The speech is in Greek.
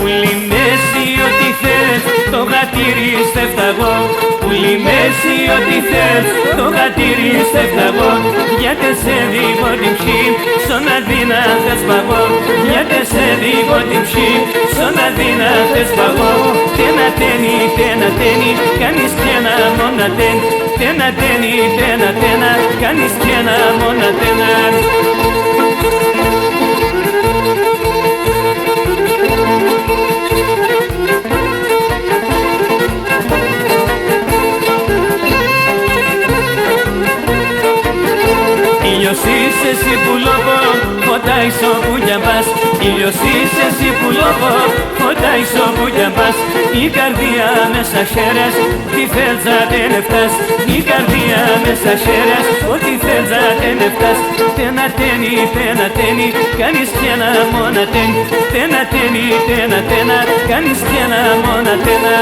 Πουλί μέση ό,τι θες, το γατήρι στεφταγώ. Πουλί μέση ό,τι θες, το γατήρι στεφταγώ. Γιατί σε δίγω την ψή, στον αδύνα θες παγώ. Γιατί σε δίγω την ψή, στον αδύνα θες παγώ. Τένα τένει, κάνεις κι ένα μόνα τέν. Τένα τένει, κάνεις κι ένα μόνα τένα. Ήλιος είσαι εσύ που λόγω, φωτάεις όπου κι αν πας. Ήλιος είσαι εσύ που λόγω, φωτάεις όπου κι αν πας. Η καρδία μέσα χέρες, τι θέλεις να δεν φτάς. Η καρδία μέσα χέρες, ό,τι θέλεις να δεν φτάς. Τένα τένει, κάνεις κι ένα μόνα τέν. Τένα τένει, κάνεις κι ένα μόνα τένα.